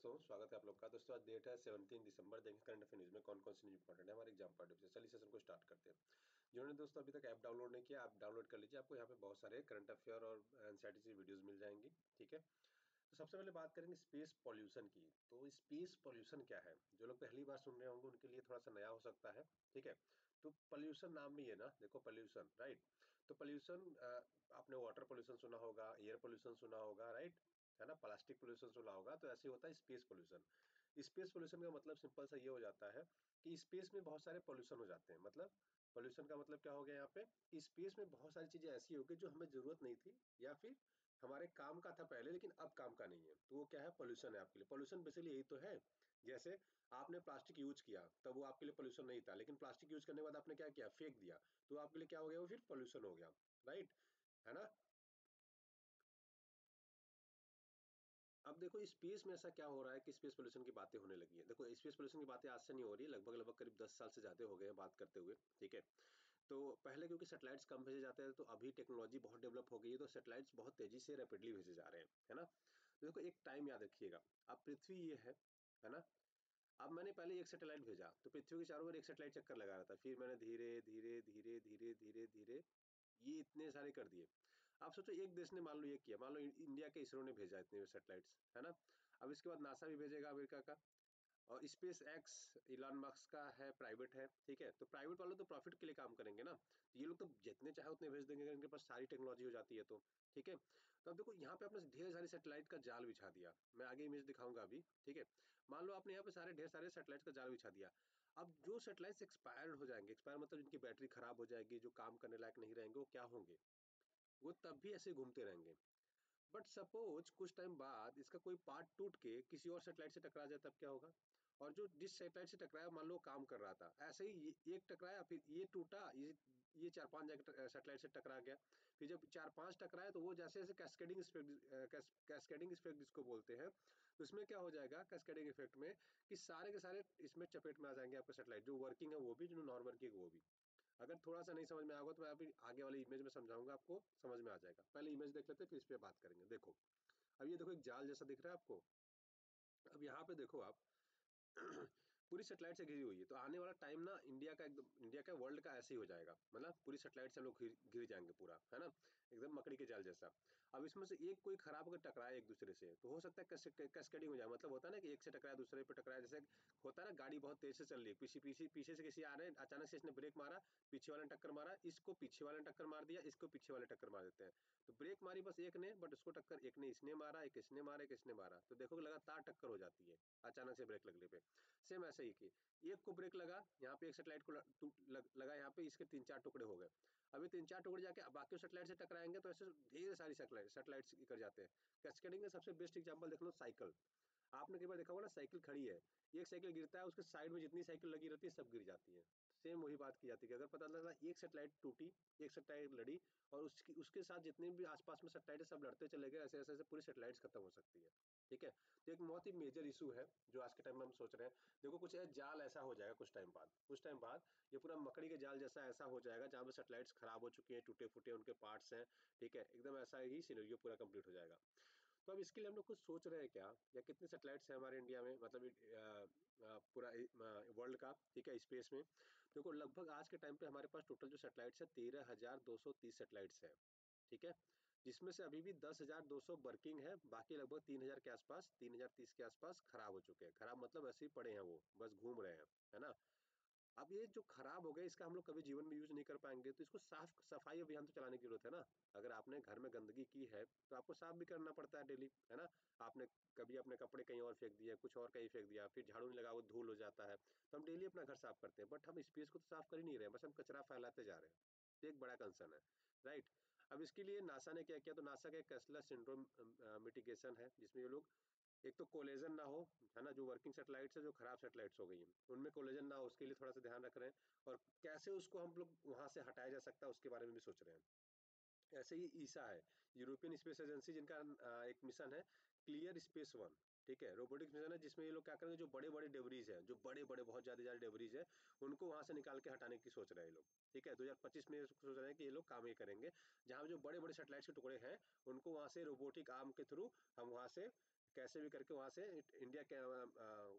दोस्तों, स्वागत है आप लोग का। दोस्तों आज डेट है 17 दिसंबर। देखें करंट अफेयर न्यूज में कौन कौन सी न्यूज इंपॉर्टेंट है हमारे एग्जाम पॉइंट ऑफ व्यू से। चलिए सेशन को स्टार्ट करते हैं। जिन्होंने दोस्तों अभी तक ऐप डाउनलोड नहीं किया, आप डाउनलोड कर लीजिए। आपको यहाँ पे बहुत सारे करंट अफेयर और एनसीईआरटी से वीडियोज मिल जाएंगी। ठीक है, तो सबसे पहले बात करेंगे स्पेस पॉल्यूशन की। तो स्पेस पॉल्यूशन क्या है, जो लोग पहली बार सुन रहे होंगे उनके लिए थोड़ा सा नया हो सकता है। ठीक है, तो पॉल्यूशन नाम में ही है ना, देखो पॉल्यूशन, राइट। तो पॉल्यूशन, आपने वाटर पॉल्यूशन सुना होगा, एयर पॉल्यूशन सुना होगा, राइट, है ना, प्लास्टिक पोल्यूशन सुना होगा। तो ऐसे होता है स्पेस पोल्यूशन। स्पेस पोल्यूशन का मतलब सिंपल सा ये हो जाता है कि स्पेस में बहुत सारे पोल्यूशन हो जाते हैं। मतलब पोल्यूशन का मतलब क्या हो गया यहाँ पे, स्पेस में बहुत सारी चीजें ऐसी हो गई जो हमें जरूरत नहीं थी, या फिर हमारे काम का था पहले लेकिन अब काम का नहीं है, तो वो क्या है, पोल्यूशन है आपके लिए। पोल्यूशन बेसिकली यही तो है। जैसे आपने प्लास्टिक यूज किया तब वो आपके लिए पोल्यूशन नहीं था, लेकिन प्लास्टिक यूज करने के बाद आपने क्या किया, फेंक दिया, तो आपके लिए क्या हो गया, वो फिर पोल्यूशन हो गया, राइट, है ना। अब देखो स्पेस में ऐसा क्या हो रहा है कि स्पेस पोल्यूशन की बातें होने लगी है। देखो स्पेस पोल्यूशन की बातें आज से नहीं हो रही है, लगभग लगभग करीब 10 साल से ज्यादा हो गए हैं बात करते हुए। ठीक है, तो पहले क्योंकि सैटेलाइट्स कम भेजे जाते हैं, तो अभी टेक्नोलॉजी बहुत डेवलप हो गई है, तो सैटेलाइट्स बहुत तेजी से रैपिडली भेजे जा रहे हैं, है ना। तो देखो एक टाइम याद रखिएगा, अब पृथ्वी ये है ना। अब मैंने पहले एक सैटेलाइट भेजा तो पृथ्वी के चारों ओर एक सैटेलाइट चक्कर लगा रहा था, फिर मैंने धीरे धीरे धीरे धीरे धीरे धीरे ये इतने सारे कर दिए। आप सोचो एक देश ने मान लो ये किया, मान लो इंडिया के इसरो ने भेजा इतने सैटेलाइट्स, है ना। अब इसके बाद नासा भी भेजेगा अमेरिका का, और स्पेस एक्स इलॉन मस्क का है, प्राइवेट है। ठीक है, तो प्राइवेट वाले तो प्रॉफिट के लिए काम करेंगे ना, तो ये लोग तो जितने चाहे उतने भेज देंगे, इनके पास सारी टेक्नोलॉजी हो जाती है तो। ठीक है, तो अब देखो यहाँ पे आपने ढेर सारी सैटेलाइट का जाल बिछा दिया, मैं आगे इमेज दिखाऊंगा अभी। ठीक है, मान लो आपने यहाँ पे सारे ढेर सारे सैटेलाइट का जाल बिछा दिया। अब जो सैटेलाइट्स एक्सपायर्ड हो जाएंगे, एक्सपायर मतलब जिनकी बैटरी खराब हो जाएगी, जो काम करने लायक नहीं रहेंगे, वो क्या होंगे, वो तब भी ऐसे घूमते रहेंगे। बट सपोज कुछ टाइम बाद इसका कोई पार्ट टूट के किसी और सैटेलाइट से टकरा जाए, तब क्या होगा। और जो जिस सैटेलाइट से टकराया मान लो काम कर रहा था, ऐसे ही एक टकराया, फिर ये टूटा, ये चार पांच सैटेलाइट से टकरा गया। फिर जब चार पांच टकराया तो वो जैसे जैसे कैस्केडिंग इफेक्ट, कैस्केडिंग इफेक्ट जिसको बोलते हैं, तो इसमें क्या हो जाएगा कैस्केडिंग इफेक्ट में, कि सारे के सारे इसमें चपेट में आ जाएंगे आपके सैटेलाइट, जो वर्किंग है वो भी, जो नॉन वर्किंग है वो भी। अगर थोड़ा सा नहीं समझ में आएगा तो मैं अभी आगे वाली इमेज में समझाऊंगा, आपको समझ में आ जाएगा। पहले इमेज देख लेते हैं फिर इस पे बात करेंगे। देखो अब ये देखो एक जाल जैसा दिख रहा है आपको। अब यहाँ पे देखो आप पूरी सेटेलाइट से घिरी हुई है, तो आने वाला टाइम ना इंडिया का, एकदम इंडिया का वर्ल्ड का ऐसे ही हो जाएगा। मतलब पूरी सेटेलाइट से हम लोग घिर घिर जाएंगे पूरा, है ना, एकदम मकड़ी के जाल जैसा। अब इसमें से एक कोई खराब अगर टकराए एक दूसरे से, तो हो सकता है कैस्केडिंग हो जाए। मतलब होता है ना कि एक से टकराया दूसरे पे टकराया, जैसे होता है ना गाड़ी बहुत तेज से चल रही है, पीछे पीछे पीछे से किसी आ रहे हैं, अचानक से इसने ब्रेक मारा, पीछे वाले ने टक्कर मारा, इसको पीछे वाले ने टक्कर मार दिया, इसको पीछे वाले टक्कर मार देते हैं। तो ब्रेक मारी बस एक ने, बट उसको टक्कर एक ने इसने मारा, एक इसने मारा, एक इसने मारा, तो देखो लगातार टक्कर हो जाती है अचानक से ब्रेक लगने पे। सेम ऐसे ही की एक को ब्रेक लगा, यहाँ पे एक सेटेलाइट को लगा यहाँ पे, इसके तीन चार टुकड़े हो गए। अभी तीन चार टुकड़े जाके बाकी सेटेलाइट से टकराएंगे, तो ऐसे ढेर सारी सेटेलाइट्स कर जाते हैं। कैस्केडिंग का सबसे बेस्ट एग्जांपल देख लो, साइकिल। आपने कई बार देखा होगा ना, साइकिल खड़ी है, एक साइकिल गिरता है, उसके साइड में जितनी साइकिल लगी रहती है सब गिर जाती है। सेम वही बात की जाती है कि अगर पता लगा एक सेटेलाइट टूटी, एक सेटेलाइट लड़ी, और उसकी उसके साथ जितने भी आसपास में सेटेलाइट है सब लड़ते चले गए, ऐसे ऐसे ऐसे पूरी सेटेलाइट्स खत्म हो सकती है। ठीक है, तो एक बहुत ही मेजर इशू है जो आज के टाइम में हम सोच रहे हैं। देखो कुछ जाल ऐसा हो जाएगा कुछ टाइम बाद, कुछ टाइम बाद ये पूरा मकड़ी के जाल जैसा ऐसा हो जाएगा, जहाँ पे सेटेलाइट्स खराब हो चुके हैं, टूटे फूटे उनके पार्ट्स हैं। ठीक है, एकदम ऐसा ही सिनेरियो पूरा कंप्लीट हो जाएगा। तो अब इसके लिए हम लोग कुछ सोच रहे हैं क्या, या कितने सैटेलाइट्स हैं हमारे इंडिया में, मतलब पूरा वर्ल्ड का। ठीक है, स्पेस में देखो लगभग आज के टाइम पे हमारे पास टोटल जो सैटेलाइट्स है 13,230 सैटेलाइट्स है। ठीक है, जिसमें से अभी भी 10,200 वर्किंग है, बाकी लगभग 3,000 के आसपास, 3,030 के आसपास खराब हो चुके हैं। खराब मतलब ऐसे ही पड़े हैं, वो बस घूम रहे हैं, है ना। अब ये जो खराब हो गए, इसका हम लोग कभी जीवन में यूज नहीं कर पाएंगे, तो इसको साफ सफाई अभियान तो चलाने की जरूरत है ना। अगर आपने घर में गंदगी की है तो आपको साफ भी करना पड़ता है डेली, है ना। आपने कभी अपने कपड़े कहीं और फेंक दिया, कुछ और कहीं फेंक दिया, फिर झाड़ू नहीं लगा, वो धूल हो जाता है, तो हम डेली अपना घर साफ करते हैं, बट हम स्पेस को तो साफ कर ही नहीं रहे हैं, बस हम कचरा फैलाते जा रहे हैं। तो एक बड़ा कंसर्न है, राइट। अब इसके लिए नासा ने क्या किया, तो नासा का एक कैसला सिंड्रोम मिटिगेशन है, जिसमें ये लोग, एक तो कोलेजन ना हो, है ना, जो वर्किंग सैटेलाइट्स है, जो खराब सैटेलाइट्स हो गई हैं उनमें कोलेजन ना हो, उसके लिए थोड़ा सा ध्यान रख रहे हैं। और कैसे उसको हम लोग वहां से हटाया जा सकता है उसके बारे में भी सोच रहे हैं। ऐसे ही ईसा है, यूरोपियन स्पेस एजेंसी, जिनका एक मिशन है क्लियर स्पेस वन। ठीक है, रोबोटिक्स मिशन है, जिसमें ये लोग क्या करेंगे, जो बड़े बड़े डेबरीज है, जो बड़े बड़े बहुत ज्यादा ज्यादा डेबरीज है, उनको वहां से निकाल के हटाने की सोच रहे हैं ये लोग। ठीक है, 2025 में सोच रहे हैं कि ये लोग काम ये करेंगे, जहाँ जो बड़े बड़े सेटेलाइट्स के टुकड़े हैं उनको वहां से रोबोटिक आर्म के थ्रू हम वहां से कैसे भी करके वहां से इंडिया के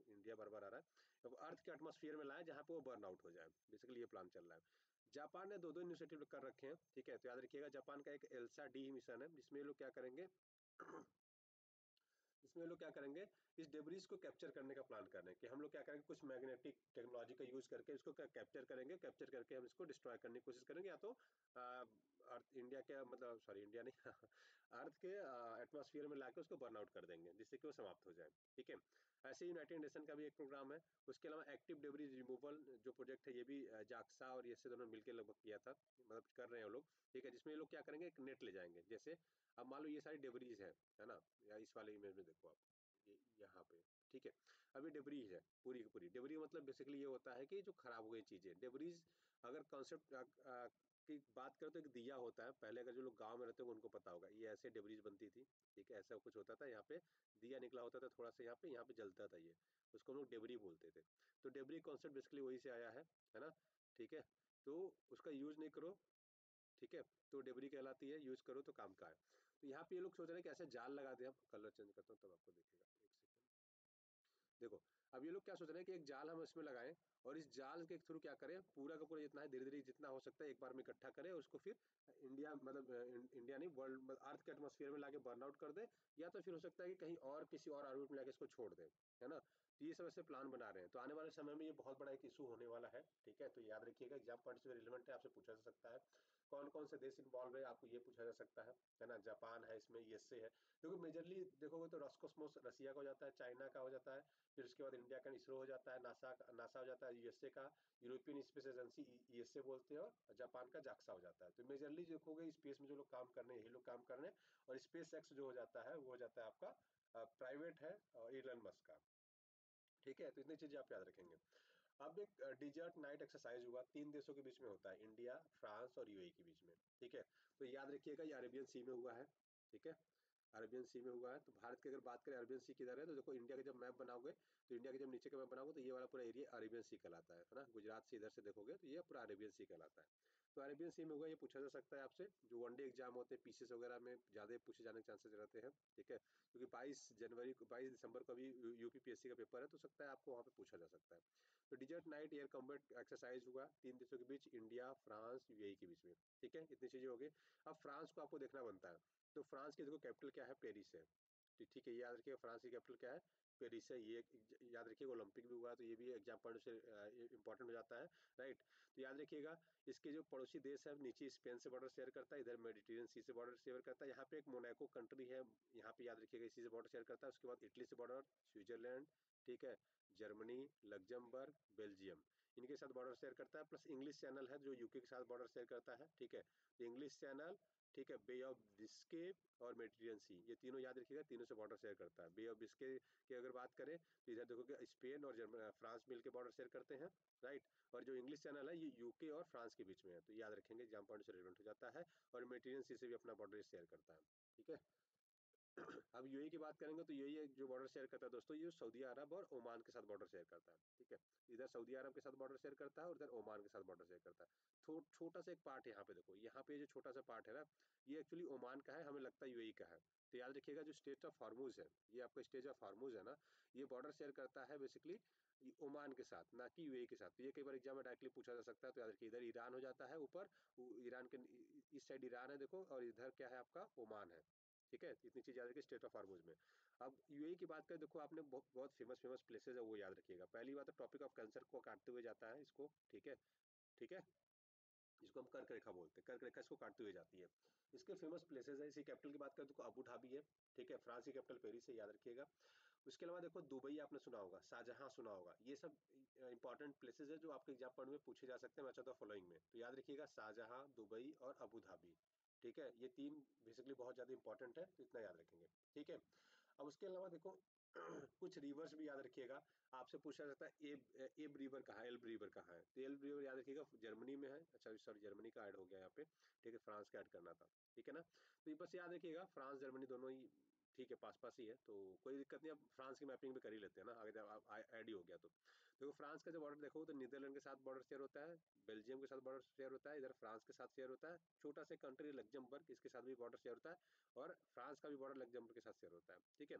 इंडिया बार बार आ रहा है, अब अर्थ के एटमॉस्फेयर में लाए जहाँ पे वो बर्न आउट हो जाए, बेसिकली ये प्लान चल रहा है। जापान ने दो दो इनिशिएटिव कर रखे हैं, ठीक है। तो याद रखिएगा जापान का एक एल्सा डी मिशन है, जिसमें ये लोग क्या करेंगे इसमें लोग क्या करेंगे, इस डेब्रिस को कैप्चर करने का प्लान कर रहे हैं कि हम लोग क्या करेंगे, कुछ मैग्नेटिक टेक्नोलॉजी का यूज करके इसको कैप्चर करेंगे, कैप्चर करके हम इसको डिस्ट्रॉय करने की कोशिश करेंगे, या तो अर्थ इंडिया के मतलब सॉरी इंडिया नहीं अर्थ के एटमॉस्फेयर में लाके उसको बर्न आउट कर देंगे, जिससे कि वो समाप्त हो जाए, ठीक है। ऐसे ही यूनाइटेड नेशन का भी एक प्रोग्राम है। उसके अलावा एक्टिव डेब्रिस रिमूवल जो प्रोजेक्ट है, ये भी जाक्सा और ये से दोनों मिलकर लगभग किया था, मतलब कर रहे हैं वो लोग, ठीक है। जिसमें ये लोग क्या करेंगे, एक नेट ले जाएंगे, जैसे अब मान लो ये सारी डेब्रीज है ना, या इस वाले इमेज में देखो आप, ये यहाँ पे, ठीक है। अब ये डेब्रीज है पूरी की पूरी। डेब्री मतलब बेसिकली ये होता है कि जो खराब हो गई चीजें, डेब्रीज। अगर कॉन्सेप्ट की बात करें तो एक दिया होता है, पहले अगर जो लोग गांव में रहते हैं उनको पता होगा, ये ऐसे डेब्रीज बनती थी, ठीक है। ऐसा कुछ होता था, यहाँ पे दिया निकला होता था थोड़ा सा, यहाँ पे जलता था ये, उसको हम लोग डेबरी बोलते थे। तो डेबरी कॉन्सेप्ट बेसिकली वही से आया है ना, ठीक है। तो उसका यूज नहीं करो, ठीक है। तो डेबरी कहलाती है, यूज करो तो काम का है। तो यहाँ पे ये लोग सोच रहे हैं कि ऐसे जाल लगा दे, हम कलर चेंज करता हूँ तब आपको दिखेगा, एक सेकंड। देखो, अब ये लोग क्या सोच रहे हैं कि एक जाल हम इसमें लगाएं, और इस जाल के थ्रू क्या करें, पूरा का पूरा जितना है धीरे धीरे जितना हो सकता है एक बार में इकट्ठा करें, और उसको फिर इंडिया मतलब इंडिया नहीं, वर्ल्ड अर्थ के एटमोस्फेयर में लाके बर्न आउट कर दे, या तो फिर हो सकता है कि कहीं और किसी और ऑर्बिट में लाके इसको छोड़ दे, है ना। तो ये सब ऐसे प्लान बना रहे हैं। तो आने वाले समय में ये बहुत बड़ा एक इशू होने वाला है, ठीक है। तो याद रखिएगा, एग्जाम पॉइंट से रिलेवेंट है, आपसे पूछा जा सकता है। कौन कौन से देश इन्वॉल्व है, आपको ये पूछा जा सकता है ना। जापान है इसमें, यूएसए है, क्योंकि मेजरली देखोगे तो रॉसकॉस्मोस रसिया का हो जाता है, चाइना का हो जाता है, फिर उसके बाद इंडिया का इसरो हो जाता है, नासा हो जाता है यूएसए का, यूरोपियन स्पेस एजेंसी ईएसए बोलते हैं, और जापान का जाक्सा हो जाता है। तो मेजरली देखोगे स्पेस में जो लोग काम कर रहे हैं, यही लोग काम कर रहे हैं। और स्पेस एक्स जो हो जाता है, वो हो जाता है आपका प्राइवेट है, इलन मस्क का, ठीक है। तो इतनी चीजें आप याद रखेंगे। अब एक डिजर्ट नाइट एक्सरसाइज हुआ, 3 देशों के बीच में होता है, इंडिया, फ्रांस और यूएई के बीच में, ठीक है। तो याद रखिएगा ये अरेबियन सी में हुआ है, ठीक है। अरेबियन सी में हुआ है। तो भारत की अगर बात करें अरेबियन सी किधर है, तो देखो इंडिया का जब मैप बनाओगे, तो इंडिया के जब नीचे का मैप बनाओगे, तो ये वाला पूरा एरिया अरेबियन सी कहलाता है ना। गुजरात से इधर से देखोगे तो ये पूरा अरेबियन सी कहलाता है। तो अरेबियन सी में हुआ, ये पूछा जा सकता है आपसे, जो वनडे एग्जाम होते हैं पीसीएस वगैरह में ज्यादा पूछे जाने के चांसेस रहते हैं, ठीक है। क्योंकि 22 जनवरी को, 22 दिसंबर को अभी यूपीपीएससी का पेपर है, तो सकता है आपको वहाँ पे पूछा जा सकता है। तो desert night air combat exercise हुआ 3 देशों के बीच, इंडिया, फ्रांस, यूएई के बीच में, ठीक है। इतनी चीजें हो गई। अब फ्रांस को आपको देखना बनता है। तो फ्रांस की देखो कैपिटल क्या है, पेरिस है, ठीक है। ये याद रखिएगा, फ्रांस की कैपिटल क्या है, पेरिस है। ये याद रखिएगा, ओलंपिक भी हुआ है, तो ये भी एग्जाम पॉइंट से इंपॉर्टेंट हो जाता है, राइट। तो याद रखिएगा, इसके जो पड़ोसी देश है, नीचे स्पेन से बॉर्डर शेयर करता है, इधर मेडिटेरियन सी से बॉर्डर शेयर करता है। यहाँ पे एक मोनाको कंट्री है, यहाँ पे याद रखिएगा इसी से बॉर्डर शेयर करता है। उसके बाद इटली से बॉर्डर, स्विट्जरलैंड, ठीक है, जर्मनी, लग्जमबर्ग, बेल्जियम, इनके साथ बॉर्डर शेयर करता है। प्लस इंग्लिश चैनल है जो यूके के साथ बॉर्डर शेयर करता है, ठीक है। तो इंग्लिश चैनल, ठीक है, बे ऑफ बिस्के और मेडिटेरियन सी, ये तीनों याद रखिएगा, तीनों से बॉर्डर शेयर करता है। बे ऑफ बिस्के की अगर बात करें, तो इधर देखोगे स्पेन और फ्रांस मिलकर बॉर्डर शेयर करते हैं, राइट। और जो इंग्लिश चैनल है, ये यूके और फ्रांस के बीच में है, तो याद रखेंगे, एग्जाम पॉइंट से रिलेवेंट हो जाता है। और मेडिटेरियन सी से भी अपना बॉर्डर शेयर करता है, ठीक है। अब यूएई की बात करेंगे, तो यूएई जो बॉर्डर शेयर करता है दोस्तों, ये सऊदी अरब और ओमान के साथ बॉर्डर शेयर करता है, ठीक है। इधर सऊदी अरब के साथ बॉर्डर शेयर करता है, और इधर ओमान के साथ बॉर्डर शेयर करता है। छोटा सा एक पार्ट यहाँ पे देखो, यहाँ पे जो छोटा सा पार्ट है ना, ये एक्चुअली ओमान का है, हमें लगता है यूएई का है। तो याद रखिएगा, जो स्टेट ऑफ हार्मूज है, ये आपका स्टेट ऑफ हार्मूज है ना, ये बॉर्डर शेयर करता है बेसिकली ओमान के साथ, ना कि यूएई के साथ। तो ये कई बार एग्जाम में डायरेक्टली पूछा जा सकता है। तो याद रखिए, इधर ईरान हो जाता है ऊपर, ईरान के इस साइड ईरान है देखो, और इधर क्या है आपका, ओमान है, ठीक है। इतनी चीज याद रखिए स्टेट ऑफ हार्मोज में। अब यूएई की बात करें, देखो आपने बहुत बहुत फेमस फेमस प्लेसेस है, वो याद रखिएगा। पहली बात तो ट्रॉपिक ऑफ कैंसर को काटते हुए जाता है इसको, ठीक है, ठीक है। जिसको हम कर्क रेखा बोलते हैं, कर्क रेखा इसको काटते हुए जाती है। इसके फेमस प्लेसेस है। इसी कैपिटल की बात करें तो अबू धाबी है, ठीक है। फ्रांस की कैपिटल पेरिस है, याद रखिएगा। उसके अलावा देखो, दुबई आपने सुना होगा, शाहजहां सुना होगा, ये सब इंपॉर्टेंट प्लेसेस है जो आपके एग्जाम पॉइंट में पूछे जा सकते हैं, मैच ऑफ द फॉलोइंग में। तो याद रखिएगा, शाहजहां, दुबई और अबू धाबी, ठीक है। ये तीन बेसिकली बहुत ज्यादा इंपॉर्टेंट है, तो इतना याद रखेंगे, ठीक है। अब उसके अलावा देखो, कुछ रिवर्स भी याद रखिएगा। आपसे पूछा जाता है एब रिवर कहाँ है, एल्ब रिवर कहाँ है। तो एल्ब रिवर याद रखिएगा, जर्मनी में है। अच्छा सॉरी, जर्मनी का ऐड हो गया यहाँ पे, ठीक है, फ्रांस का ऐड करना था, ठीक है ना। तो ये बस याद रखिएगा, फ्रांस जर्मनी दोनों ही ठीक है, पास पास ही है तो कोई दिक्कत नहीं। अब फ्रांस की मैपिंग भी कर ही लेते हैं ना, अगर आप ऐड ही हो गया तो। देखो फ्रांस का जो बॉर्डर देखो तो नीदरलैंड के साथ बॉर्डर शेयर होता है, बेल्जियम के साथ बॉर्डर शेयर होता है, इधर फ्रांस के साथ शेयर होता है, छोटा सा कंट्री लग्जमबर्ग इसके साथ भी बॉर्डर शेयर होता है, और फ्रांस का भी बॉर्डर लग्जमबर्ग के साथ शेयर होता है, ठीक है।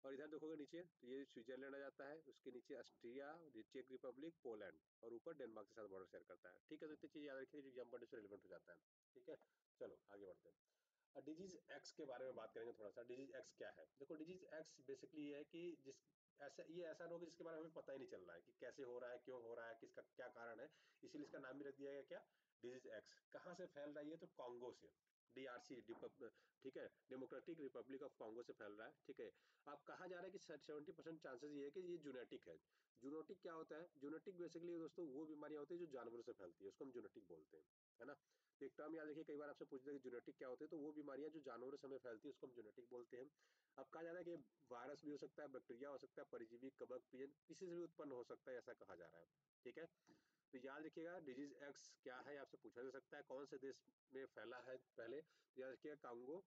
और इधर देखोगे नीचे तो ये स्विट्जरलैंड आ जाता है, उसके नीचे ऑस्ट्रिया, चेक रिपब्लिक, पोलैंड, और ऊपर डेनमार्क के साथ बॉर्डर शेयर करता है, ठीक है। तो इतनी चीज याद रखिए जो एग्जाम पढ़ने से रिलेवेंट हो जाता है, ठीक है। चलो आगे बढ़ते हैं। डिजीज एक्स के बारे में बात करेंगे थोड़ा सा। डिजीज एक्स क्या है? देखो डिजीज एक्स बेसिकली ये है कि जिस ऐसा ये ऐसा रोग है जिसके बारे में हमें पता ही नहीं चल रहा है कि कैसे हो रहा है, क्यों हो रहा है, किसका क्या कारण है, इसीलिए इसका नाम भी रख दिया गया क्या, डिजीज एक्स। कहाँ से फैल रहा है ये? तो कॉन्गो से, डीआरसी, ठीक है, डेमोक्रेटिक रिपब्लिक ऑफ कॉन्गो से फैल रहा है, ठीक है। अब कहा जा रहा है कि 70% चांसेस ये है कि ये जूनेटिक है। जूनोटिक क्या होता है? जूनेटिक बेसिकली दोस्तों वो बीमारियां होती है जो जानवरों से फैलती है, उसको हम जूनेटिक बोलते हैं, है ना। तो एक टर्म याद रखिए, कई बार आपसे पूछते हैं कि जूनेटिक क्या होते हैं, तो वो बीमारियां जो जानवरों से हमें फैलती है उसको हम जूनेटिक बोलते हैं। अब कहा जा रहा है कि वायरस भी हो सकता है, बैक्टीरिया हो सकता है, परजीवी, कवक, पिजन, किसी से भी उत्पन्न हो सकता है, ऐसा कहा जा रहा है, ठीक है। तो याद रखिएगा डिजीज एक्स क्या है, आपसे पूछा जा सकता है कौन से देश में फैला है पहले, तो याद रखिएगा कांगो,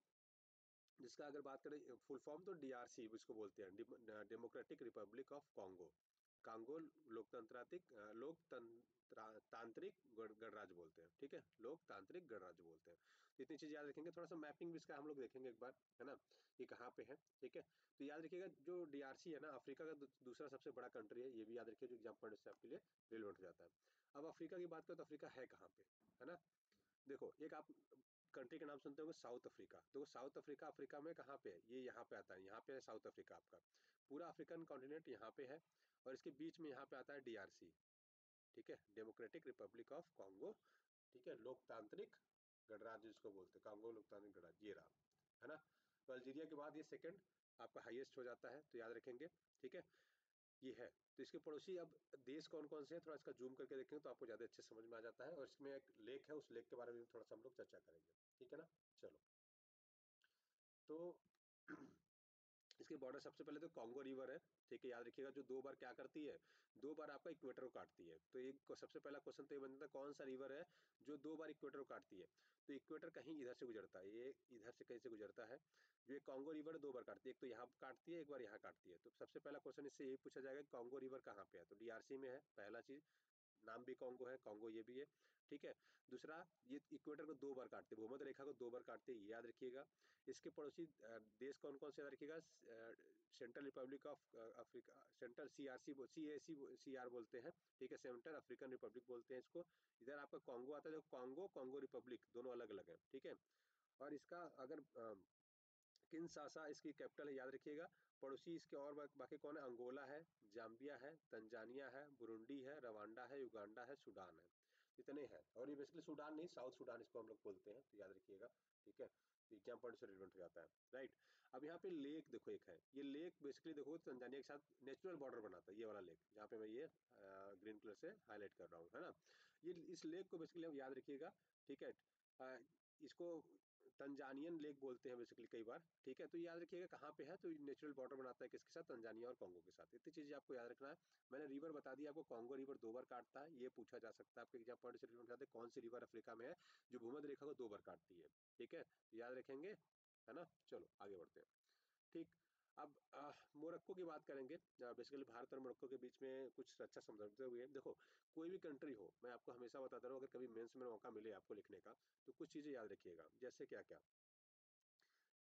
जिसका अगर बात करें फुल फॉर्म तो डीआरसी इसको बोलते हैं, democratic republic of Congo. Congo लोकतंत्रातिक तांत्रिक गणराज्य बोलते हैं, ठीक है, लोकतांत्रिक गणराज्य बोलते हैं। तो इतनी चीज याद रखेंगे, थोड़ा सा मैपिंग भी इसका हम लोग देखेंगे एक बार, है ना, ये कहाँ पे है, ठीक है। तो याद रखिएगा जो डीआरसी है ना, अफ्रीका का दूसरा सबसे बड़ा कंट्री है, ये भी याद रखिए जो एग्जाम पॉइंट से आपके लिए रिलेवेंट हो जाता है। अब अफ्रीका की बात करें तो अफ्रीका है कहाँ पे, है ना। देखो एक आप कंट्री का नाम सुनते होंगे साउथ अफ्रीका, तो साउथ अफ्रीका अफ्रीका में कहाँ पे है? ये यहाँ पे आता है, यहाँ पे है साउथ अफ्रीका आपका। पूरा अफ्रीकन कॉन्टिनेंट यहाँ पे है, और इसके बीच में यहाँ पे आता है डीआरसी, ठीक है, डेमोक्रेटिक रिपब्लिक ऑफ कॉन्गो, ठीक है, लोकतांत्रिक गणराज्य जिसको बोलते हैं, कांगो लोकतांत्रिक गणराज्य, ये रहा, है ना। तो अल्जीरिया के बाद ये सेकंड आपका हाईएस्ट हो जाता है, तो याद रखेंगे, ठीक है, ये है। तो इसके पड़ोसी अब देश कौन कौन से हैं, थोड़ा इसका जूम करके देखेंगे तो आपको ज्यादा अच्छे समझ में आ जाता है, और इसमें एक लेक है, उस लेक के बारे में भी थोड़ा सा हम लोग चर्चा करेंगे, ठीक है ना। चलो, तो इसके बॉर्डर सबसे पहले तो कॉन्गो रिवर है, ठीक है, याद रखिएगा, जो दो बार क्या करती है, दो बार आपका इक्वेटर को काटती है। तो एक सबसे पहला क्वेश्चन तो ये बनता है कौन सा रिवर है जो दो बार इक्वेटर को काटती है। तो इक्वेटर कहीं इधर से गुजरता है, ये इधर से कहीं से गुजरता है, जो ये कॉन्गो रिवर दो बार काटती है, एक तो यहाँ काटती है, एक बार यहाँ काटती है। तो सबसे पहला क्वेश्चन इससे यही पूछा जाएगा कि कॉन्गो रिवर कहाँ पे है, तो डीआरसी में है, पहला चीज। नाम भी कॉन्गो है, कॉन्गो ये भी है, ठीक है। दूसरा, ये इक्वेटर को दो बार काटते हैं, भूमध्य रेखा को दो बार काटते हैं, ये याद रखिएगा। इसके पड़ोसी देश कौन कौन से याद रखिएगा, Central Republic of Africa, Central CRC, CAC, CR बोलते हैं, ठीक है, सेंट्रल अफ्रीकन रिपब्लिक बोलते हैं इसको। इधर आपका कॉन्गो आता है, जो कॉन्गो, कॉन्गो रिपब्लिक, दोनों अलग अलग है, ठीक है। और इसका अगर किनशासा इसकी कैपिटल है, याद रखिएगा। पड़ोसी इसके और बाकी कौन है, अंगोला है, जाम्बिया है, तंजानिया है, बुरुंडी है, रवांडा है, युगांडा है, सूडान है, इतने हैं। और ये बेसिकली सूडान नहीं, साउथ सूडान इसको हम लोग बोलते हैं, तो याद रखिएगा, ठीक है। तो एग्जाम पॉइंट से रिलेवेंट हो जाता है, राइट। अब यहाँ पे लेक देखो एक है, ये लेक बेसिकली देखो तंजानिया के साथ नेचुरल बॉर्डर बनाता है, ये वाला लेक जहाँ पे मैं ये ग्रीन कलर से हाईलाइट कर रहा हूँ, है ना। ये इस लेक को बेसिकली आप याद रखिएगा, ठीक है। इसको तंजानियन लेक बोलते हैं बेसिकली कई बार, ठीक है। तो याद रखिएगा कहाँ पे है, तो नेचुरल बॉर्डर बनाता है किसके साथ, तंजानिया और कॉन्गो के साथ। इतनी चीजें आपको याद रखना है। मैंने रिवर बता दिया आपको, कॉन्गो रिवर दो बार काटता है, ये पूछा जा सकता है आपके एग्जाम पॉइंट से रिलेवेंट जाते हैं, कौन सी रिवर अफ्रीका में है जो भूमध्य रेखा को दो बार काटती है, ठीक है, तो याद रखेंगे, है ना। चलो आगे बढ़ते हैं, ठीक। अब मोरक्को की बात करेंगे। बेसिकली भारत और मोरक्को के बीच में कुछ अच्छा समझौते हुए हैं। देखो कोई भी कंट्री हो, मैं आपको हमेशा बताता रहा हूँ, अगर कभी मेंस में मौका मिले आपको लिखने का, तो कुछ चीजें याद रखिएगा, जैसे क्या क्या,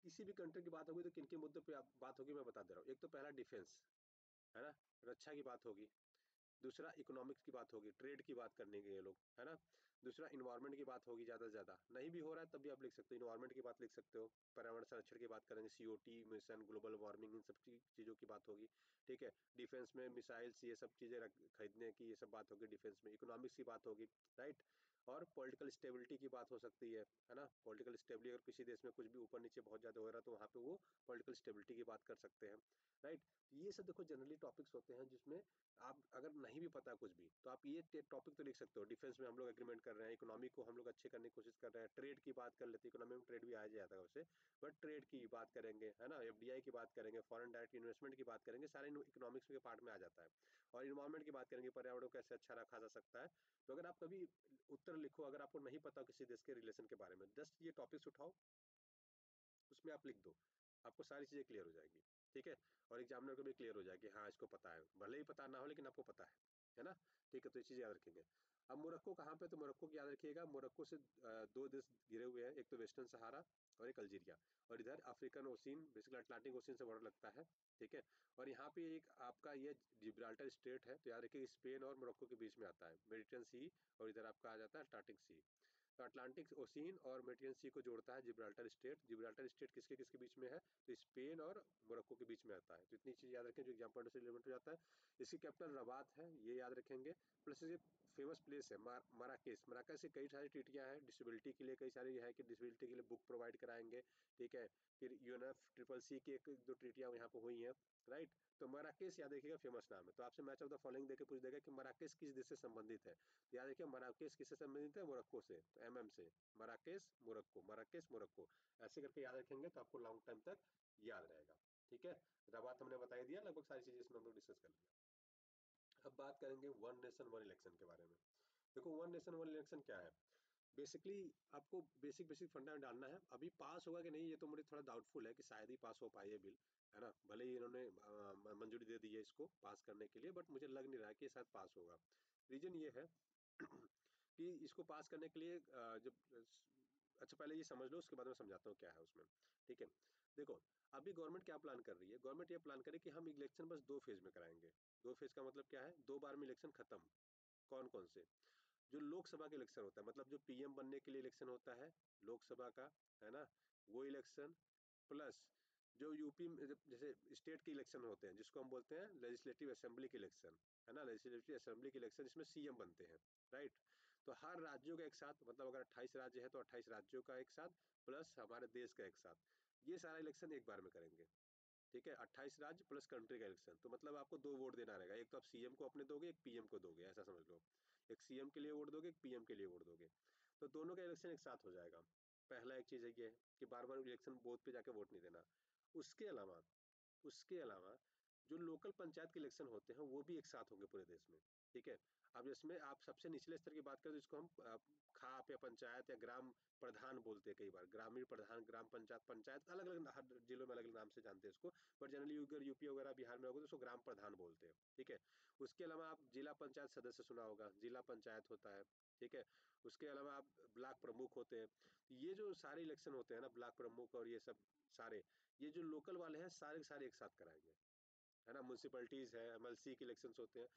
किसी भी कंट्री की बात होगी तो किन किन मुद्दों पे बात होगी मैं बता दे रहा हूँ। एक तो पहला डिफेंस, है ना, रक्षा की बात होगी। दूसरा इकोनॉमिक्स की बात होगी, ट्रेड की बात करने के ये लोग, है ना। दूसरा इन्वायरमेंट की बात होगी, ज्यादा से ज्यादा नहीं भी हो रहा है तब भी आप लिख सकते हो, इन्वायरमेंट की बात लिख सकते हो। पर्यावरण संरक्षण की बात करेंगे, सीओटी मिशन, ग्लोबल वार्मिंग, इन सब चीजों की बात होगी, ठीक है। डिफेंस में मिसाइल्स ये सब चीजें खरीदने की, ये सब बात होगी डिफेंस में। इकोनॉमिक्स की बात होगी, राइट। और पॉलिटिकल स्टेबिलिटी की बात हो सकती है ना। पॉलिटिकल स्टेबिलिटी, अगर किसी देश में कुछ भी ऊपर नीचे बहुत ज्यादा हो रहा है तो वहाँ पे वो पॉलिटिकल स्टेबिलिटी की बात कर सकते हैं, राइट। ये सब देखो जनरली टॉपिक्स होते हैं जिसमें आप अगर नहीं भी पता कुछ भी तो आप ये टॉपिक तो लिख सकते हो। डिफेंस में हम लोग एग्रीमेंट कर रहे हैं, इकोनॉमी को हम लोग अच्छे करने की कोशिश कर रहे हैं, ट्रेड की बात कर लेते हैं, इकोनॉमी में ट्रेड भी आ जाता है उससे, बट ट्रेड की बात करेंगे, है ना, एफडीआई की बात करेंगे, फॉरेन डायरेक्ट इन्वेस्टमेंट की बात करेंगे, सारे इकोनॉमिक्स के पार्ट में आ जाता है। और इन्वायरमेंट की बात करेंगे, पर्यावरण को कैसे अच्छा रखा जा सकता है। तो अगर आप कभी उत्तर लिखो, अगर आपको नहीं पता किसी देश के रिलेशन के बारे में, जस्ट ये टॉपिक्स उठाओ, उसमें आप लिख दो, आपको सारी चीजें क्लियर हो जाएंगी। ठीक है, और एग्जामिनर को भी क्लियर हो जाएगी, हाँ इसको पता है, भले ही पता ना हो लेकिन आपको पता है ना। ठीक है, तो ये चीज याद रखेंगे। अब मोरक्को कहाँ पे, तो मोरक्को की याद रखिएगा, मोरक्को से दो देश घिरे हुए हैं, एक तो वेस्टर्न सहारा और एक अल्जीरिया, और इधर African ocean, basically Atlantic ocean से बॉर्डर लगता है। ठीक है, और यहाँ पे एक आपका ये जिब्राल्टर स्टेट है, तो याद रखिए स्पेन और मोरक्को के बीच में आता है, मेडिटेरियन सी, और इधर आपका आ जाता है अटलांटिक सी। तो अटलांटिक ओशियन और मेडिटेरियन सी को जोड़ता है जिब्राल्टर स्टेट। जिब्राल्टर स्टेट किसके किसके बीच में है, तो स्पेन और मोरक्को के बीच में आता है। तो इतनी चीज याद रखें जो एग्जाम पॉइंट से रिलेवेंट हो जाता है। इसकी कैपिटल रबात है, ये याद रखेंगे। प्लस ये फेमस प्लेस है मराकेश। मराकेश से कई सारी ट्रीटियां हैं डिसेबिलिटी के लिए, कई सारी है कि डिसेबिलिटी के लिए बुक प्रोवाइड कराएंगे। ठीक है, फिर यूएनएफ ट्रिपल सी की एक दो ट्रीटियां यहाँ पे हुई हैं, राइट। तो मराकेश याद रखिएगा फेमस नाम है। तो आपसे मैच ऑफ द फॉलोइंग देके पूछ देगा कि मराकेश किस देश से संबंधित है, तो याद रखिए मराकेश किससे संबंधित है, मोरक्को से, तो एमएम से, मराकेश मोरक्को, मराकेश मोरक्को, ऐसे करके याद रखेंगे तो आपको लॉन्ग टाइम तक याद रहेगा। ठीक है, रबात हमने बता ही दिया, लगभग सारी चीजें इसमें हम लोग डिस्कस कर लिया। अब बात करेंगे वन नेशन वन इलेक्शन के बारे में। देखो वन नेशन वन इलेक्शन क्या है, बेसिकली आपको बेसिक बेसिक फंडा में डालना है। अभी पास होगा कि नहीं ये तो मुझे थोड़ा डाउटफुल है कि शायद ही पास हो पाए ये बिल, है ना, भले ही इन्होंने मंजूरी दे दी है इसको पास करने के लिए, बट मुझे लग नहीं रहा है कि ये शायद पास होगा। रीजन ये है कि इसको पास करने के लिए जब अच्छा पहले ये समझ लो, उसके बाद मैं समझाता हूँ क्या है उसमें। ठीक है, देखो अभी गवर्नमेंट क्या प्लान कर रही है, गवर्नमेंट ये प्लान करे कि हम इलेक्शन बस दो फेज में कराएंगे। दो फेज का मतलब क्या है, दो बार में इलेक्शन खत्म। कौन कौन से, जो लोकसभा के इलेक्शन होता है, मतलब जो पीएम बनने के लिए इलेक्शन होता है लोकसभा का, है ना, वो इलेक्शन, प्लस जो यूपी में जैसे स्टेट के इलेक्शन होते हैं जिसको हम बोलते हैं लेजिस्लेटिव असेंबली के इलेक्शन, है ना, लेजिस्लेटिव असेंबली के इलेक्शन जिसमें सीएम बनते हैं, राइट। तो हर राज्यों का एक साथ, मतलब अगर 28 राज्य है तो 28 राज्यों का एक साथ, प्लस हमारे देश का एक साथ, ये सारा इलेक्शन एक बार में करेंगे। ठीक है, 28 राज्य प्लस कंट्री का इलेक्शन, तो मतलब आपको दो वोट देना रहेगा, एक तो आप सीएम को अपने दोगे, एक पीएम को दोगे, ऐसा समझ लो। एक सीएम के लिए वोट दोगे, एक पीएम के लिए वोट दोगे, तो दोनों का इलेक्शन एक साथ हो जाएगा। पहला एक चीज है ये कि बार बार इलेक्शन बूथ पे जाके वोट नहीं देना। उसके अलावा, उसके अलावा जो लोकल पंचायत के इलेक्शन होते हैं वो भी एक साथ होंगे पूरे देश में। ठीक है, अब इसमें आप सबसे निचले स्तर की बात करें तो इसको हम खाप या पंचायत या ग्राम प्रधान बोलते हैं, कई बार ग्रामीण प्रधान, ग्राम पंचायत, पंचायत अलग अलग हर जिलों में अलग अलग नाम से जानते हैं इसको, बट जनरली अगर यूपी वगैरह बिहार में होगा तो उसको ग्राम प्रधान बोलते हैं। ठीक है, उसके अलावा आप जिला पंचायत सदस्य सुना होगा, जिला पंचायत होता है। ठीक है, उसके अलावा आप ब्लॉक प्रमुख होते हैं। ये जो सारे इलेक्शन होते हैं ना, ब्लॉक प्रमुख और ये सब सारे, ये जो लोकल वाले हैं सारे के सारे एक साथ कराएंगे, है ना। म्यूनसिपैलिटीज है, एमएलसी के इलेक्शंस होते हैं,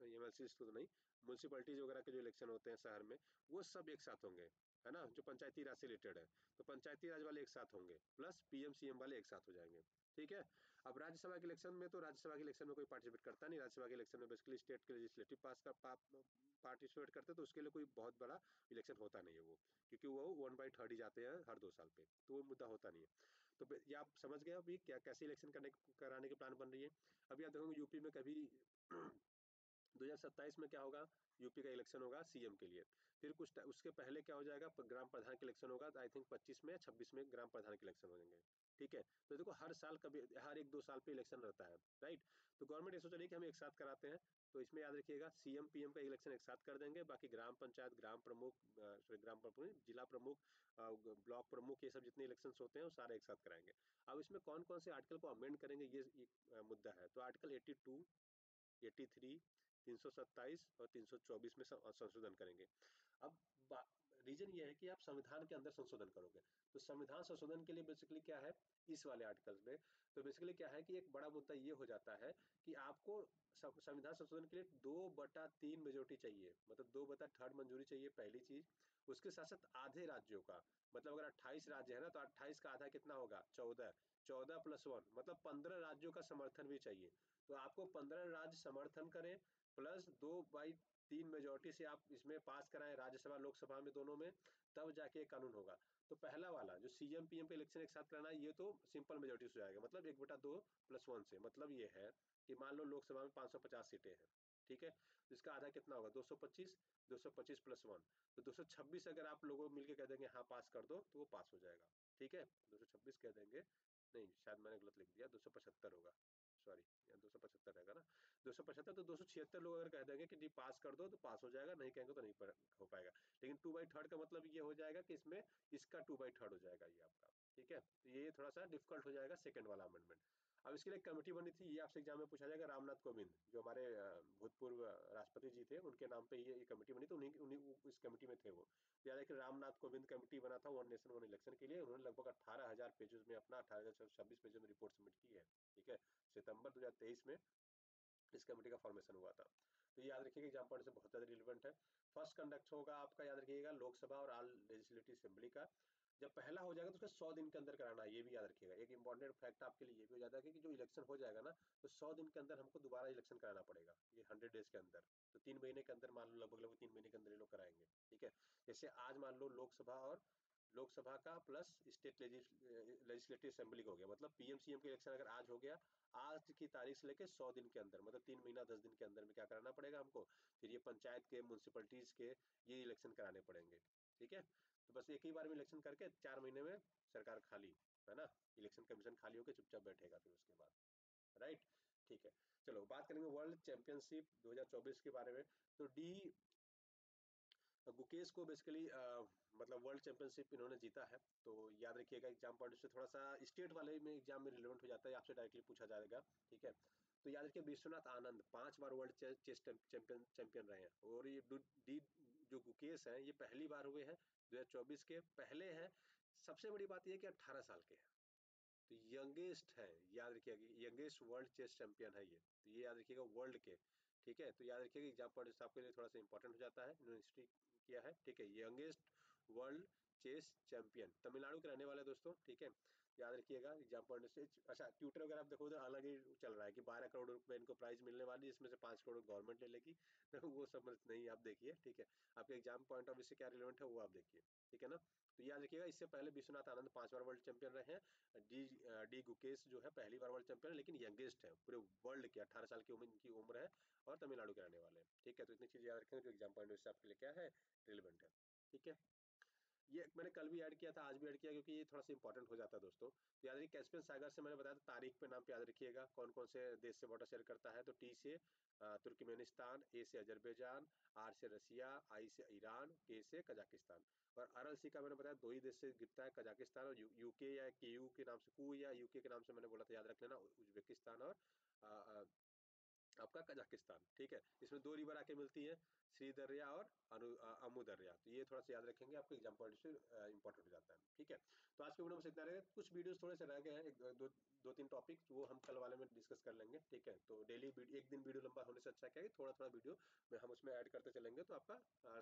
एमएलसी तो नहीं, म्यूनसिपैलिटीज वगैरह के जो इलेक्शन होते हैं शहर में, वो सब एक साथ होंगे, है ना, जो पंचायती राज से रिलेटेड है। तो पंचायती राज वाले एक साथ होंगे, प्लस पीएम सीएम वाले एक साथ हो जाएंगे। ठीक है, अब राज्यसभा के इलेक्शन में, तो राज्यसभा के इलेक्शन में कोई पार्टिसिपेट करता नहीं, राज्यसभा के इलेक्शन में बेसिकली स्टेट के लेजिस्लेटिव पास का पार्टिसिपेट करते हैं, तो उसके लिए कोई बहुत बड़ा इलेक्शन होता नहीं है वो, क्योंकि वो 1/3 ही जाते हैं हर 2 साल पे, तो वो मुद्दा होता नहीं है। तो ये आप समझ गए अभी क्या कैसे इलेक्शन कराने की प्लान बन रही है। अभी आप देखोगे यूपी में कभी 2027 में क्या होगा, यूपी का इलेक्शन होगा सीएम के लिए। फिर उसके पहले क्या हो जाएगा, ग्राम प्रधान के इलेक्शन होगा, आई थिंक 25 में या 26 में ग्राम प्रधान के इलेक्शन हो जाएंगे। ठीक है, तो देखो हर साल कभी हर एक दो साल पे इलेक्शन रहता है, राइट। तो गवर्नमेंट ये सोच रही है कि हम एक साथ कराते हैं। तो इसमें याद रखिएगा सीएम पीएम का इलेक्शन एक साथ कर देंगे, बाकी ग्राम पंचायत, ग्राम प्रमुख, सॉरी ग्राम प्रमुख, जिला प्रमुख, ब्लॉक प्रमुख, ये सब जितने इलेक्शन होते हैं वो सारे एक साथ कराएंगे। अब इसमें कौन कौन से आर्टिकल को अमेंड करेंगे ये मुद्दा है। तो आर्टिकल 82, 83, 327 और 324 में संशोधन करेंगे। अब रीजन ये है कि आप संविधान के अंदर संशोधन करोगे, तो संविधान संशोधन के लिए बेसिकली क्या है, इस वाले आर्टिकल्स में, तो बेसिकली क्या है कि एक बड़ा मुद्दा ये हो जाता है कि आपको संविधान संशोधन के लिए 2/3 मेजोरिटी चाहिए, मतलब 2/3 मंजूरी चाहिए, पहली चीज। उसके साथ साथ आधे राज्यों का, मतलब अगर 28 राज्य है ना, तो 28 का आधा कितना होगा, 14, 14+1 मतलब 15 राज्यों का समर्थन भी चाहिए। तो आपको 15 राज्य समर्थन करें, प्लस 2/3 मेजोरिटी से आप इसमें पास कराएं राज्यसभा लोकसभा में दोनों में, तब जाके कानून होगा। तो पहला वाला जो सीएम पीएम का इलेक्शन एक साथ कराना है, ये तो सिंपल मेजोरिटी से हो जाएगा, मतलब 1/2+1 से, मतलब ये है कि मान लो लोकसभा में 550 सीटें हैं। ठीक है, तो इसका आधा कितना होगा, 225, 225+1, तो 226 अगर आप लोगों मिलकर कह देंगे हाँ पास कर दो, तो वो पास हो जाएगा। ठीक है, 226 कह देंगे, नहीं शायद मैंने गलत लिख दिया, 275 होगा, सॉरी, यहाँ 275 रहेगा ना, 275, तो 276 लोग अगर कह देंगे कि जी पास कर दो तो पास हो जाएगा, नहीं कहेंगे तो नहीं हो पाएगा। लेकिन 2/3 का मतलब ये हो जाएगा कि इसमें इसका 2/3 हो जाएगा ये आपका। ठीक है, तो ये थोड़ा सा डिफिकल्ट हो जाएगा सेकंड वाला अमेंडमेंट। अब इसके लिए कमेटी बनी थी, ये आपसे एग्जाम में पूछा जाएगा, रामनाथ कोविंद जो हमारे भूतपूर्व राष्ट्रपति जी थे, उनके नाम पे ये कमेटी बनी, तो उन्हीं उन्हीं इस कमेटी में थे वो। तो याद है कि रामनाथ कोविंद कमेटी बना था वन नेशन वन इलेक्शन के लिए, उन्होंने लगभग 18,000 पेजेस में अपना 18,026 पेजेस में रिपोर्ट सबमिट की है। ठीक है, सितंबर 2023 में इस कमेटी का फॉर्मेशन हुआ था। तो ये याद रखिएगा, एग्जाम पॉइंट से बहुत ज्यादा रिलेवेंट है। फर्स्ट कंडक्ट होगा आपका, याद रखिएगा, लोकसभा और ऑल लेजिस्लेटिव असेंबली का। जब पहला हो जाएगा तो उसका 100 दिन के अंदर कराना है, ये भी याद रखिएगा। एक इंपॉर्टेंट फैक्ट आपके लिए ये भी हो जाता है कि जो इलेक्शन हो जाएगा ना, तो 100 दिन के अंदर हमको दोबारा इलेक्शन कराना पड़ेगा, ये 100 डेज के अंदर। तो 3 महीने के अंदर, मान लो लगभग लगभग 3 महीने के अंदर ये लोग कराएंगे। ठीक है, जैसे आज मान लो लोकसभा का प्लस स्टेट लेजिस्लेटिव असेंबली का हो गया, मतलब पीएम सीएम के इलेक्शन अगर आज हो गया, आज की तारीख से लेकर 100 दिन के अंदर, मतलब 3 महीना 10 दिन के अंदर में क्या कराना पड़ेगा हमको, फिर ये पंचायत के, म्यूनसिपलिटीज के ये इलेक्शन कराने पड़ेंगे। ठीक है, तो बस एक ही बार में इलेक्शन करके 4 महीने में सरकार खाली, है ना, इलेक्शन कमीशन खाली होकर चुपचाप बैठेगा फिर उसके बाद। राइट, ठीक है। चलो बात करेंगे वर्ल्ड चैंपियनशिप 2024 के बारे में। तो डी गुकेश को बेसिकली मतलब वर्ल्ड चैंपियनशिप इन्होंने जीता है। तो याद रखिएगा, एग्जाम पॉइंट से थोड़ा सा स्टेट वाले में एग्जाम में रिलेवेंट हो जाता है, आपसे डायरेक्टली पूछा जाएगा। ठीक है, तो याद रखिए विश्वनाथ आनंद 5 बार वर्ल्ड चेस चैंपियन रहे हैं, और ये डी जो गुकेश हैं ये पहली बार हुए हैं 2024 के, पहले हैं। सबसे बड़ी बात यह कि 18 साल के हैं, तो यंगेस्ट है, याद रखिएगा, यंगेस्ट वर्ल्ड चेस चैंपियन है ये, तो ये याद रखिएगा वर्ल्ड के। ठीक है, तो याद रखिएगा एग्जाम पॉइंट आपके लिए थोड़ा सा इंपॉर्टेंट हो जाता है, इन्होंने हिस्ट्री किया है। ठीक है, youngest world chess champion, Tamil Nadu के रहने वाले दोस्तों। ठीक है, याद रखिएगा एग्जाम पॉइंट से। अच्छा, ट्विटर वगैरह आप देखो तो अलग ही चल रहा है कि 12 करोड़ रुपए इनको प्राइज मिलने वाली है, इसमें से 5 करोड़ गवर्नमेंट ले लेगी। तो वो सब नहीं, आप देखिए। ठीक है, आपके एग्जाम पॉइंट ऑफ व्यू से क्या रिलेवेंट है वो आप देखिए। ठीक है ना, तो याद रखिएगा, इससे पहले विश्वनाथ आनंद 5 बार वर्ल्ड चैंपियन रहे हैं। डी गुकेश जो है पहली बार वर्ल्ड चैंपियन है, लेकिन यंगेस्ट है पूरे वर्ल्ड के, 18 साल की उम्र इनकी उम्र है, और तमिलनाडु के रहने वाले हैं। ठीक है, तो इतनी चीज याद रखेंगे जो एग्जाम पॉइंट से आपके लिए क्या है, रिलेवेंट है। ठीक है, ये मैंने कल भी ऐड किया था, आज भी ऐड किया, क्योंकि ये थोड़ा सा इंपॉर्टेंट हो जाता है दोस्तों। तो याद रखिए, कैस्पियन सागर से मैंने बताया था, तारीख पे नाम पे याद रखिएगा कौन कौन से देश से वाटर शेयर करता है। तो टी से तुर्कमेनिस्तान, ए से अजरबैजान, आर से रसिया, आई से ईरान, के से कजाकिस्तान। और अरल सी का मैंने बताया 2 ही देश से गिरता है, कजाकिस्तान और यूके, या के यू के नाम से, कू या यूके के नाम से मैंने बोला था, याद रख लेना, उज्बेकिस्तान और आपका कजाकिस्तान। ठीक है, इसमें 2 रिवर आके मिलती है, श्री दर्या और अमू दर्या। तो ये थोड़ा सा याद रखेंगे, आपके एग्जाम पॉइंट से इंपॉर्टेंट हो जाता है। ठीक है, तो आज के वीडियो में इतना रहेगा, कुछ वीडियोस थोड़े से रह गए हैं, दो तीन टॉपिक वो हम कल वाले में डिस्कस कर लेंगे। ठीक है, तो डेली एक दिन वीडियो लंबा होने से अच्छा क्या है, थोड़ा थोड़ा वीडियो में हम उसमें ऐड करते चलेंगे, तो आपका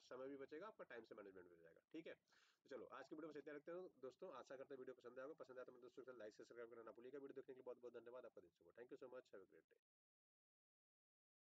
समय भी बचेगा, आपका टाइम से मैनेजमेंट भी हो जाएगा। ठीक है, तो चलो आज की वीडियो में इतना रखते हो दोस्तों, आशा करते हैं वीडियो पसंद आएगा। पसंद आया तो मेरे दोस्तों के साथ लाइक से सब्सक्राइब करना ना भूलिएगा। वीडियो देखने के लिए बहुत बहुत धन्यवाद, आपका दिन शुभ हो। Thank you so much, have a great day.